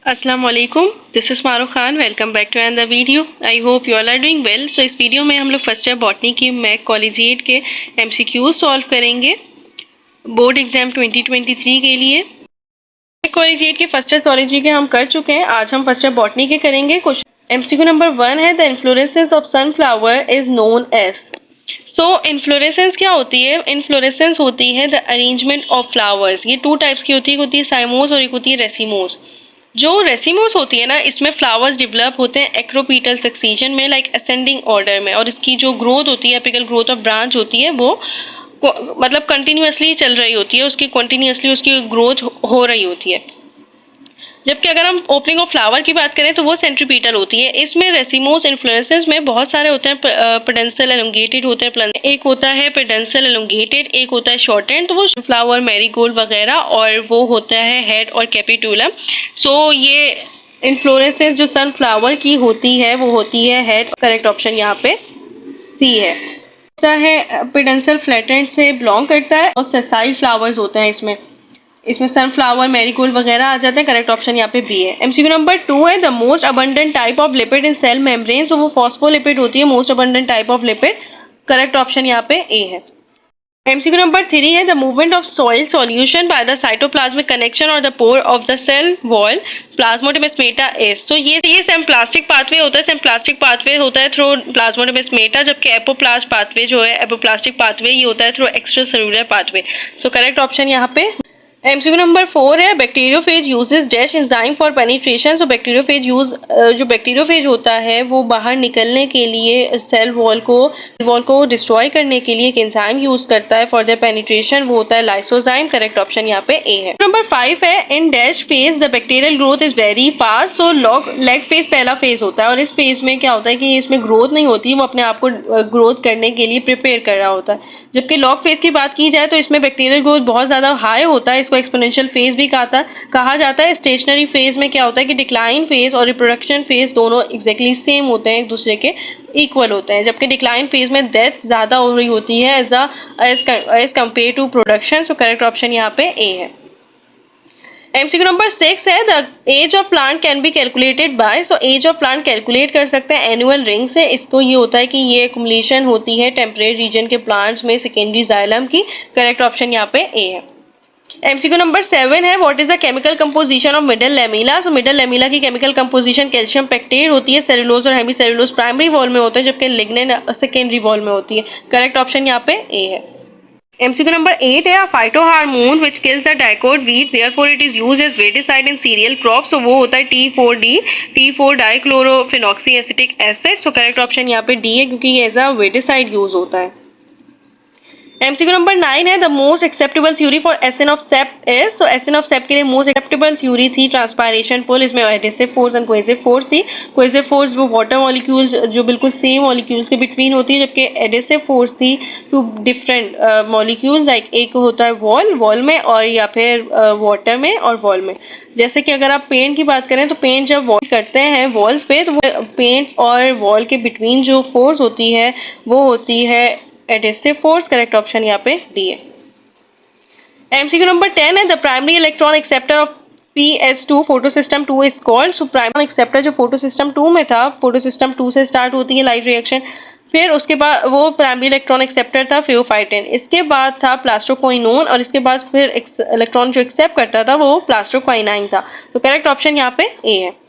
अस्सलाम वालेकुम, this is Maroof Khan. Welcome back to another video. I hope you all are doing well. So इस video में हम लोग फर्स्ट ईयर बॉटनी की मैक कॉलेजिएट के एमसीक्यूज सॉल्व करेंगे बोर्ड एग्जाम 2023 के लिए। कॉलेजिएट के फर्स्ट ईयर zoology के हम कर चुके हैं, आज हम फर्स्ट ईयर बॉटनी के करेंगे। क्वेश्चन एमसीक्यू नंबर 1 है, the inflorescence of sunflower is known as. So inflorescence क्या होती है? इन्फ्लोरेसेंस होती है द अरेंजमेंट ऑफ फ्लावर्स। ये टू टाइप्स की होती है, एक होती है साइमोस और एक होती है रेसिमोस। जो रेसिमोस होती है ना, इसमें फ्लावर्स डेवलप होते हैं एक्रोपीटल सक्सीजन में, लाइक असेंडिंग ऑर्डर में, और इसकी जो ग्रोथ होती है, एपिकल ग्रोथ ऑफ ब्रांच होती है, वो मतलब कंटिन्यूसली चल रही होती है, उसकी कंटिन्यूसली उसकी ग्रोथ हो रही होती है। जबकि अगर हम ओपनिंग ऑफ फ्लावर की बात करें तो वो सेंट्रीपीटल होती है। इसमें रेसिमोस इन्फ्लोरेसेंस में बहुत सारे होते हैं, पेडेंशियल एलोंगेटेड होते हैं, एक होता है पेडेंशियल एलोंगेटेड, एक होता है शॉर्टेंड, तो वो फ्लावर मैरीगोल्ड वगैरह, और वो होता है हेड और कैपिटुलम। सो ये इन्फ्लोरेसेंस जो सनफ्लावर की होती है वो होती है हेड। करेक्ट ऑप्शन यहाँ पे सी है। पेडेंशियल फ्लैटेंड से बिलोंग करता है और सेसाइल फ्लावर्स होते हैं इसमें सनफ्लावर मैरीगोल्ड वगैरह आ जाते हैं। करेक्ट ऑप्शन यहाँ पे बी है। एमसीक्यू नंबर 2 है, the most abundant type of lipid in cell membrane. So वो फॉस्फोलिपिड होती है, most abundant type of lipid. Correct option यहाँ पे ए है। एमसीक्यू नंबर 3 है, the movement of soil solution by the cytoplasmic connection और the pore of the cell wall plasmodesmata is. तो ये सिम्प्लास्टिक पाथवे होता है। सिम्प्लास्टिक पाथवे होता है थ्रू प्लाज्मोडेमास्मेटा, जबकि एपोप्लास्ट पाथवे जो है, एपोप्लास्टिक पाथवे, ये होता है थ्रू एक्स्ट्रा सेलुलर पाथवे। सो करेक्ट ऑप्शन यहाँ पे। एमसीक्यू नंबर 4 है, bacteriophage uses dash enzyme for penetration. So bacteriophage जो बैक्टीरियोफेज होता है वो बाहर निकलने के लिए सेल वॉल को डिस्ट्रॉय करने के लिए एक एंजाइम यूज करता है फॉर द पेनिट्रेशन, वो होता है लाइसोजाइम। करेक्ट ऑप्शन यहाँ पे ए है। नंबर 5 है, in dash phase the bacterial growth is very fast. So lag phase पहला फेज होता है, और इस फेज में क्या होता है कि इसमें ग्रोथ नहीं होती, वो अपने आप को ग्रोथ करने के लिए प्रिपेयर कर रहा होता है। जबकि लॉग फेज की बात की जाए तो इसमें बैक्टीरियल ग्रोथ बहुत ज्यादा हाई होता है, एक्सपोनेंशियल फेज भी कहा जाता है। स्टेशनरी फेज में क्या होता है कि डिक्लाइन फेज और रिप्रोडक्शन फेज दोनों एग्जैक्टली सेम होते हैं, एक दूसरे के इक्वल होते हैं। जबकि डिक्लाइन फेज में डेथ ज्यादा हो रही होती है as compared to production. So correct option यहाँ पे ए है। एमसीक्यू नंबर 6 है, the age of plant can be calculated by. So age of plant calculate कर सकते हैं एनुअल रिंग से। इसको ये होता है कि ये एक्युमुलेशन होती है टेम्परेट रीजन के प्लांट्स में सेकेंडरी जाइलम की। करेक्ट ऑप्शन यहाँ पे ए है। एमसीक्यू नंबर 7 है, what is the chemical composition of middle lamella. So middle lamella की केमिकल कंपोजिशन कैल्शियम पेक्टेट होती है। सेलुलोज और हेमी सेलुलोज प्राइमरी वॉल में होते हैं, जबकि लिग्निन सेकेंडरी वॉल में होती है। करेक्ट ऑप्शन यहाँ पे ए है। एमसीक्यू नंबर 8 है, phytohormone which kills the dicot weed, therefore it is used as weedicide in cereal crop. So वो होता है T4D, T4 dichlorophenoxy acetic acid. So correct option यहाँ पे डी है, क्योंकि ये एज अ वेटिसाइड यूज होता है। एमसीक्यू नंबर 9 है, the most acceptable theory for ascent of sap is. तो एसिन ऑफ सेप के लिए मोस्ट एक्सेप्टेबल थ्योरी थी ट्रांसपायरेशन पुल। इसमें adhesive force and cohesive force थी। कोहेसिव फोर्स वो वाटर मॉलिक्यूल्स जो बिल्कुल सेम मॉलिक्यूल्स के बिटवीन होती है, जबकि एडेसिव फोर्स थी टू डिफरेंट मॉलिक्यूल्स, लाइक एक होता है वॉल में, और या फिर वाटर में और वॉल में। जैसे कि अगर आप पेंट की बात करें तो पेंट जब वॉल करते हैं वॉल्स पे, तो वो पेंट्स और वॉल के बिटवीन जो फोर्स होती है वो होती है एडेसिव फोर्स। करेक्ट ऑप्शन यहाँ पे डी है। एमसीक्यू नंबर 10 है, the primary electron acceptor of PS2 photosystem 2 is called. So primary acceptor जो फोटोसिस्टम 2 में था, फोटोसिस्टम 2 से स्टार्ट होती है लाइट रिएक्शन, फिर उसके बाद वो प्राइमरी इलेक्ट्रॉन एक्सेप्टर था फेओफाइटिन, इसके बाद था प्लास्टोक्वाइनोन, और इसके बाद फिर इलेक्ट्रॉन जो एक्सेप्ट करता था वो प्लास्टोक्वाइनाइन था। तो करेक्ट ऑप्शन यहाँ पे ए है।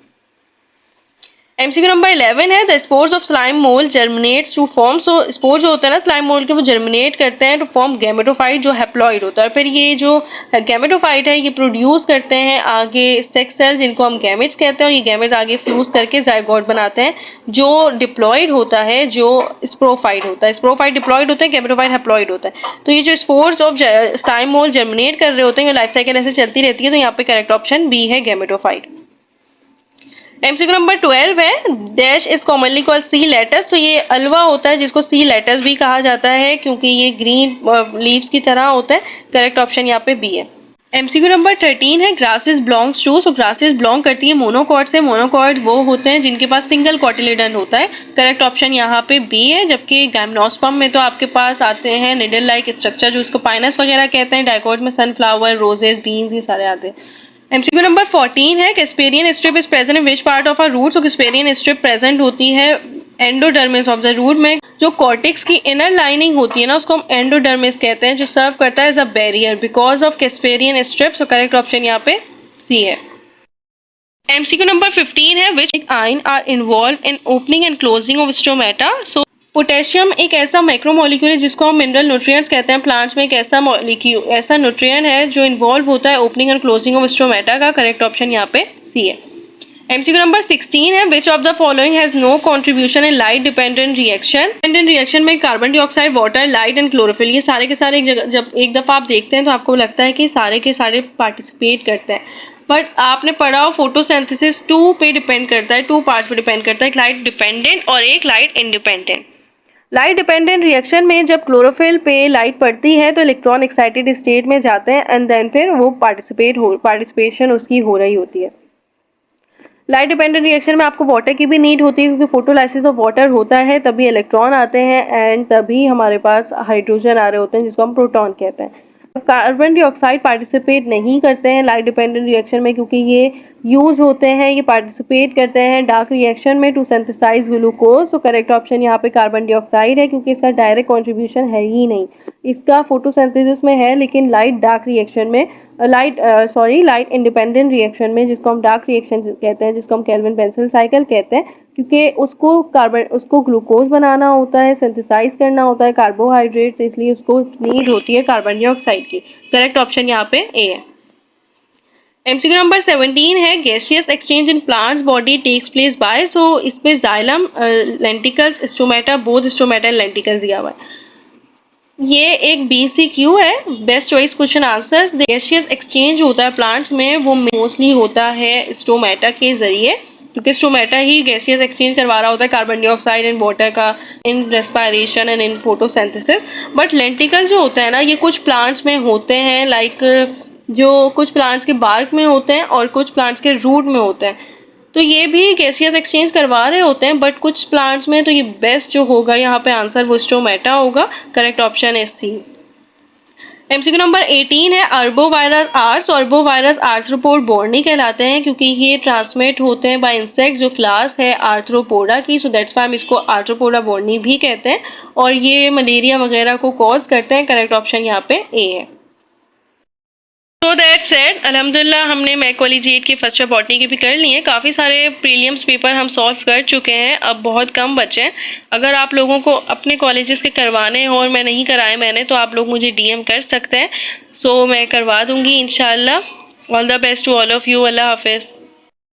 एमसीक्यू नंबर 11 है, the spores of slime mould germinates to form. So spore जो होता है ना स्लाइम मोल्ड के, वो जर्मिनेट करते हैं टू फॉर्म गैमेटोफाइट जो हैप्लॉइड होता है। फिर ये जो गैमेटोफाइट है ये प्रोड्यूस करते हैं आगे सेक्स सेल्स, जिनको हम गैमेट्स कहते हैं, और ये गैमेट्स आगे फ्यूज करके जाइगोट बनाते हैं। जो डिप्लॉइड होता है, जो स्प्रोफाइट होता है, स्प्रोफाइट डिप्लॉइड होता है, गैमेटोफाइट हैप्लॉइड होता है। तो ये जो spores of slime mould germinate कर रहे होते हैं, लाइफ साइकिल ऐसे चलती रहती है। तो यहाँ पे करेक्ट ऑप्शन बी है, गैमेटोफाइट। एमसीक्यू नंबर 12 है, dash is commonly called sea lettuce. तो ये अलवा होता है जिसको सी लेटस भी कहा जाता है, क्योंकि ये ग्रीन लीव्स की तरह होता है। करेक्ट ऑप्शन यहाँ पे बी है। एमसीक्यू नंबर 13 है, grasses belongs to. So grasses belong करती है मोनोकॉट से। मोनोकॉट वो होते हैं जिनके पास सिंगल कॉटिलेडन होता है। करेक्ट ऑप्शन यहाँ पे बी है। जबकि गैमनोस्पर्म में तो आपके पास आते हैं निडल लाइक स्ट्रक्चर, जो उसको पाइनस वगैरह कहते हैं। डाइकोट में सनफ्लावर, रोजेस, बीन्स, ये सारे आते हैं। MCQ नंबर 14 है casparian strip is present in which part of a root. तो कैस्पेरियन स्ट्रिप प्रेजेंट होती है एंडोडर्मिस ऑफ द रूट में। जो कॉर्टेक्स की इनर लाइनिंग होती है ना उसको हम एंडोडर्मिस कहते हैं, जो सर्व करता है as a barrier because of casparian strip. So correct option यहाँ पे सी है। MCQ नंबर 15 है which ion are involved in opening and closing of stomata. So potassium एक ऐसा माइक्रोमोलिक्यूल है जिसको हम मिनरल न्यूट्रिएंट्स कहते हैं। प्लांट्स में एक ऐसा मॉलिक्यूल ऐसा न्यूट्रिएंट है जो इन्वॉल्व होता है opening and closing of stomata का। करेक्ट ऑप्शन यहाँ पे सी है। MCQ नंबर 16 है which of the following has no contribution in light dependent reaction. Dependent reaction में carbon dioxide, water, light and chlorophyll, ये सारे के सारे एक जगह जब एक दफ़ा आप देखते हैं तो आपको लगता है कि सारे के सारे पार्टिसिपेट करते हैं, बट आपने पढ़ा हो फोटोसिंथेसिस 2 पे डिपेंड करता है, 2 पार्ट्स पे डिपेंड करता है, एक लाइट डिपेंडेंट और एक light independent. Light dependent reaction में जब क्लोरोफिल पे लाइट पड़ती है तो इलेक्ट्रॉन एक्साइटेड स्टेट में जाते हैं एंड देन फिर वो पार्टिसिपेशन उसकी हो रही होती है। लाइट डिपेंडेंट रिएक्शन में आपको वाटर की भी नीड होती है क्योंकि फोटोलाइसिस ऑफ वाटर होता है, तभी इलेक्ट्रॉन आते हैं एंड तभी हमारे पास हाइड्रोजन आ रहे होते हैं जिसको हम प्रोटॉन कहते हैं। कार्बन डाइऑक्साइड पार्टिसिपेट नहीं करते हैं लाइट डिपेंडेंट रिएक्शन में क्योंकि ये यूज होते हैं, ये पार्टिसिपेट करते हैं डार्क रिएक्शन में टू सिंथेसाइज ग्लूकोज। तो करेक्ट ऑप्शन यहाँ पे कार्बन डाइऑक्साइड है क्योंकि इसका डायरेक्ट कंट्रीब्यूशन है ही नहीं, इसका फोटोसिंथेसिस में है लेकिन लाइट डार्क रिएक्शन में लाइट इंडिपेंडेंट रिएक्शन में जिसको हम डार्क रिएक्शन कहते हैं, जिसको हम केल्विन बेंसल साइकिल कहते हैं, क्योंकि उसको ग्लूकोज बनाना होता है, सिंथेसाइज करना होता है कार्बोहाइड्रेट्स, इसलिए उसको नीड होती है कार्बन डाइऑक्साइड की। करेक्ट ऑप्शन यहाँ पे ए है। MCQ नंबर 17 है gaseous exchange in plants body takes place by. So इस पे xylem, lenticels, stomata, both stomata and lenticels दिया हुआ है। ये एक BCQ है, best choice question answer. Gaseous exchange होता है प्लांट्स में, वो मोस्टली होता है स्टोमेटा के जरिए क्योंकि स्टोमेटा ही गैसियस एक्सचेंज करवा रहा होता है कार्बन डाइऑक्साइड एंड वाटर का in respiration and in photosynthesis. But lenticel जो होता है ना ये कुछ प्लांट्स में होते हैं, लाइक जो कुछ प्लांट्स के बार्क में होते हैं और कुछ प्लांट्स के रूट में होते हैं, तो ये भी गैसियस एक्सचेंज करवा रहे होते हैं, बट कुछ प्लांट्स में तो ये बेस्ट जो होगा यहाँ पे आंसर वो स्टोमेटा होगा। करेक्ट ऑप्शन है सी। MCQ नंबर 18 है अर्बोवायरस आर्ट्स। अर्बोवायरस आर्थ्रोपोड बोर्नी कहलाते हैं क्योंकि ये ट्रांसमिट होते हैं बाय इंसेक्ट जो क्लास है आर्थ्रोपोडा की। सो दैट्स व्हाई हम इसको आर्थ्रोपोडा बोर्नी भी कहते हैं और ये मलेरिया वगैरह को कॉज करते हैं। करेक्ट ऑप्शन यहाँ पे ए है। तो दैट सेड अल्हम्दुलिल्लाह हमने मैक कॉलेजिएट के फर्स्ट ईयर बॉटनी के भी कर लिए हैं। काफ़ी सारे प्रीलिम्स पेपर हम सॉल्व कर चुके हैं, अब बहुत कम बचे हैं। अगर आप लोगों को अपने कॉलेजेस के करवाने हो और मैं नहीं कराए मैंने तो आप लोग मुझे DM कर सकते हैं, सो मैं करवा दूँगी इंशाल्लाह। All the best to all of you. अल्लाह हाफिज़।